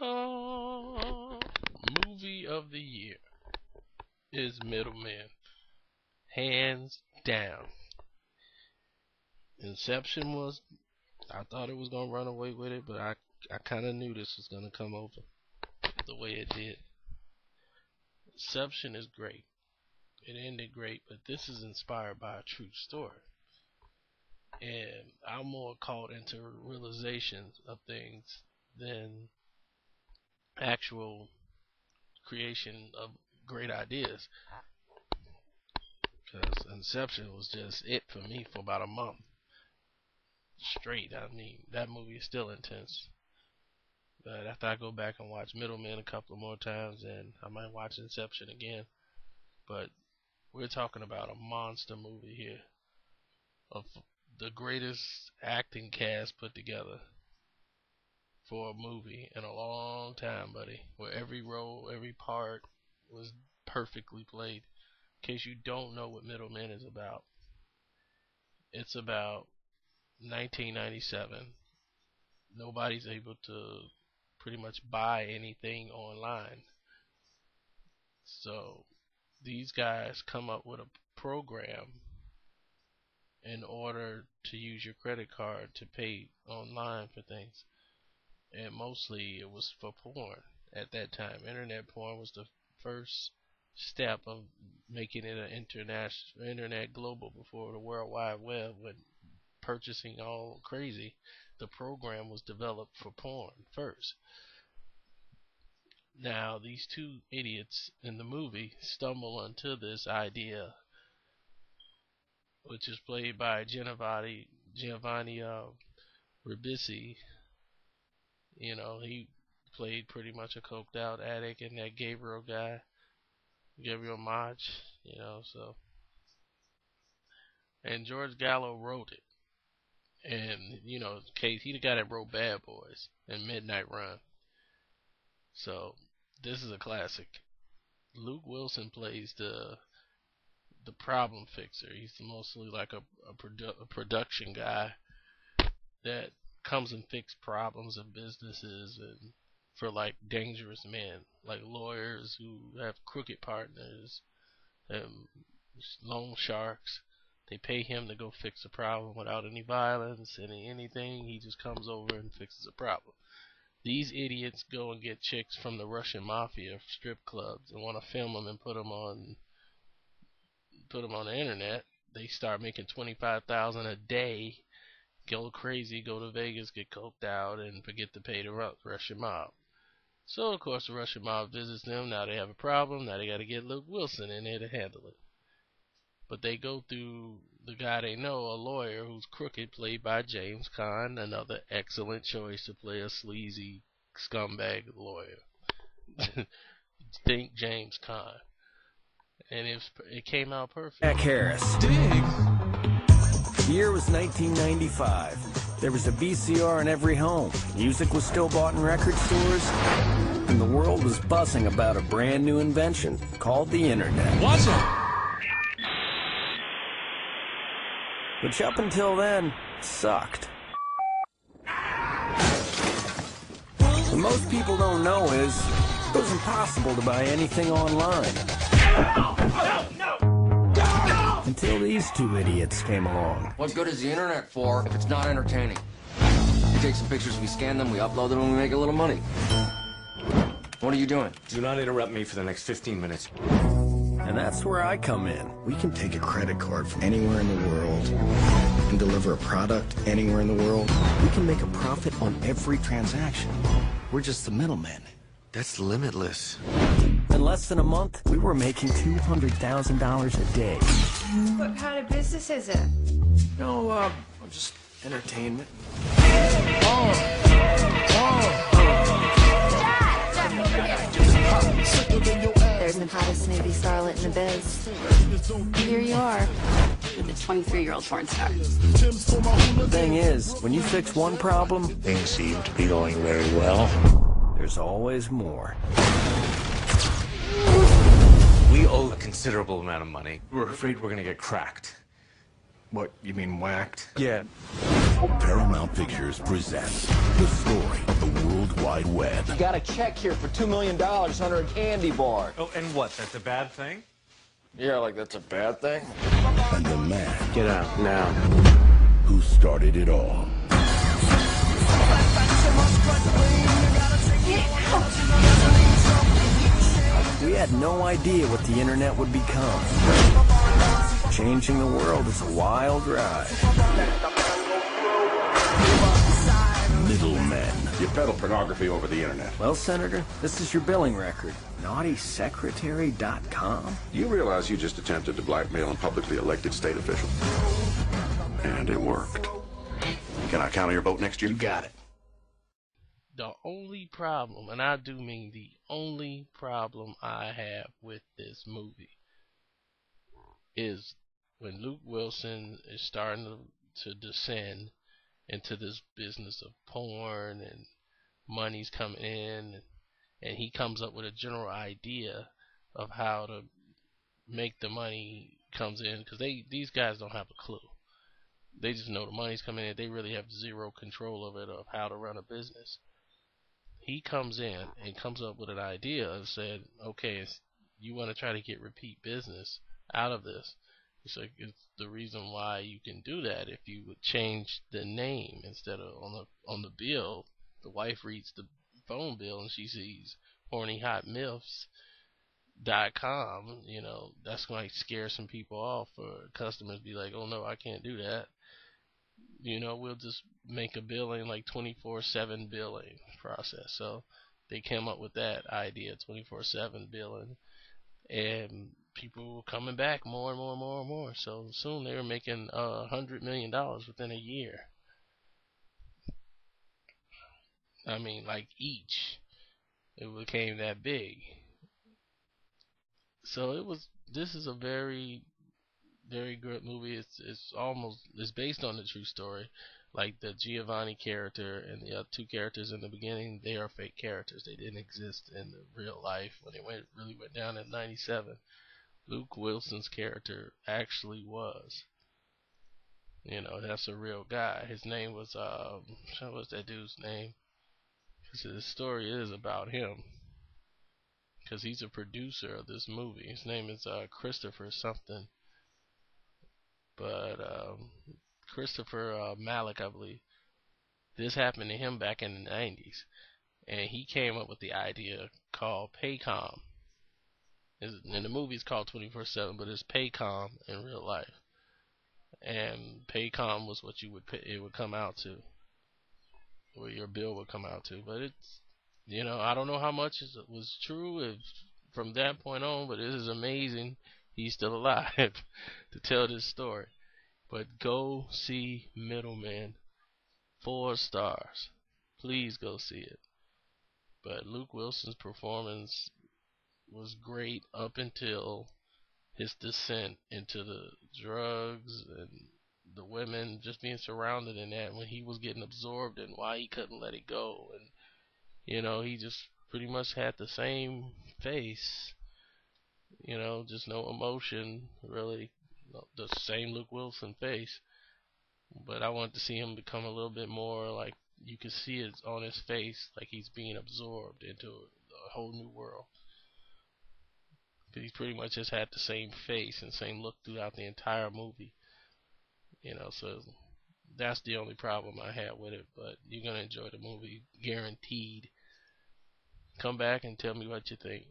Oh, movie of the year is Middlemen, hands down. Inception was, I thought it was gonna run away with it, but I kind of knew this was gonna come over the way it did. Inception is great. It ended great, but this is inspired by a true story. And I'm more caught into realizations of things than actual creation of great ideas. Because Inception was just it for me for about a month straight. I mean, that movie is still intense. But after I go back and watch Middlemen a couple of more times, and I might watch Inception again. But we're talking about a monster movie here of the greatest acting cast put together for a movie in a long time, buddy. Where every role, every part was perfectly played. In case you don't know what Middlemen is about, it's about 1997. Nobody's able to pretty much buy anything online. So these guys come up with a program in order to use your credit card to pay online for things. And mostly it was for porn at that time. Internet porn was the first step of making it an international internet global before the World Wide Web went purchasing all crazy. The program was developed for porn first. Now these two idiots in the movie stumble onto this idea, which is played by Giovanni Ribisi. You know, he played pretty much a coked out addict, and that Gabriel Maj, you know, so. And George Gallo wrote it. And, you know, Case, he the guy that wrote Bad Boys and Midnight Run. So, this is a classic. Luke Wilson plays the problem fixer. He's mostly like a production guy that comes and fix problems of businesses and for like dangerous men, like lawyers who have crooked partners and loan sharks. They pay him to go fix a problem without any violence, anything. He just comes over and fixes a problem. These idiots go and get chicks from the Russian mafia strip clubs and want to film them and put them on the internet. They start making $25,000 a day, go crazy, go to Vegas, get coked out, and forget to pay the Russian mob. So of course the Russian mob visits them. Now they have a problem. Now they got to get Luke Wilson in there to handle it. But they go through the guy they know, a lawyer who's crooked, played by James Caan, another excellent choice to play a sleazy scumbag lawyer. Think James Caan. And it came out perfect. Jack Harris. Dig. The year was 1995. There was a VCR in every home. Music was still bought in record stores. And the world was buzzing about a brand new invention called the internet. What's up? Which up until then, sucked. What most people don't know is it was impossible to buy anything online. Until these two idiots came along. What good is the internet for if it's not entertaining? We take some pictures, we scan them, we upload them, and we make a little money. What are you doing? Do not interrupt me for the next 15 minutes. And that's where I come in. We can take a credit card from anywhere in the world and deliver a product anywhere in the world. We can make a profit on every transaction. We're just the middlemen. That's limitless. In less than a month, we were making $200,000 a day. What kind of business is it? No, just entertainment. There's the hottest navy starlet in the biz. Here you are. With a 23-year-old porn star. The thing is, when you fix one problem, Things seem to be going very well. there's always more. We owe a considerable amount of money. We're afraid we're gonna get cracked. What, you mean whacked? Yeah. Paramount Pictures presents the story of the worldwide Wide Web. You got a check here for $2 million under a candy bar. Oh, and what? That's a bad thing? Yeah, like that's a bad thing? And the man Get out now. who started it all. We had no idea what the internet would become. Changing the world is a wild ride. Middlemen. You peddle pornography over the internet. Well, Senator, this is your billing record. NaughtySecretary.com. You realize you just attempted to blackmail a publicly elected state official. And it worked. Can I counter your vote next year? You got it. The only problem, and I do mean the only problem I have with this movie, is when Luke Wilson is starting to descend into this business of porn and money's coming in, and he comes up with a general idea of how to make the money comes in, because these guys don't have a clue. They just know the money's coming in. They really have zero control of it, of how to run a business. He comes in and comes up with an idea and said, okay, you want to try to get repeat business out of this. It's like, it's the reason why you can do that. If you would change the name, instead of on the bill, the wife reads the phone bill and she sees hornyhotmilfs.com, that's going to scare some people off, for customers be like, oh no, I can't do that. We'll just make a billing, like 24/7 billing process. So they came up with that idea, 24/7 billing, and people were coming back more and more and more and more. So soon they were making $100 million within a year. I mean, like each, it became that big. So this is a very, very good movie. It's based on the true story. Like the Giovanni character and the other two characters in the beginning, they are fake characters. They didn't exist in the real life when it really went down in '97. Luke Wilson's character actually was. That's a real guy. His name was what's that dude's name? Because the story is about him. Because he's a producer of this movie. His name is Christopher something. But Christopher Malik, I believe. This happened to him back in the 90s. And he came up with the idea called Paycom. In the movie it's called 24/7, but it's Paycom in real life. And Paycom was what it would come out to, or your bill would come out to. But it's, I don't know how much was true from that point on, but it is amazing he's still alive to tell this story. But go see Middlemen. 4 stars. Please go see it. But Luke Wilson's performance was great up until his descent into the drugs and the women, just being surrounded in that, when he was getting absorbed, and why he couldn't let it go. And he just pretty much had the same face, just no emotion, really, the same Luke Wilson face. But I wanted to see him become a little bit more, like, you could see it on his face, like he's being absorbed into a whole new world. But he pretty much just had the same face and same look throughout the entire movie. So that's the only problem I had with it. But you're going to enjoy the movie, guaranteed. Come back and tell me what you think.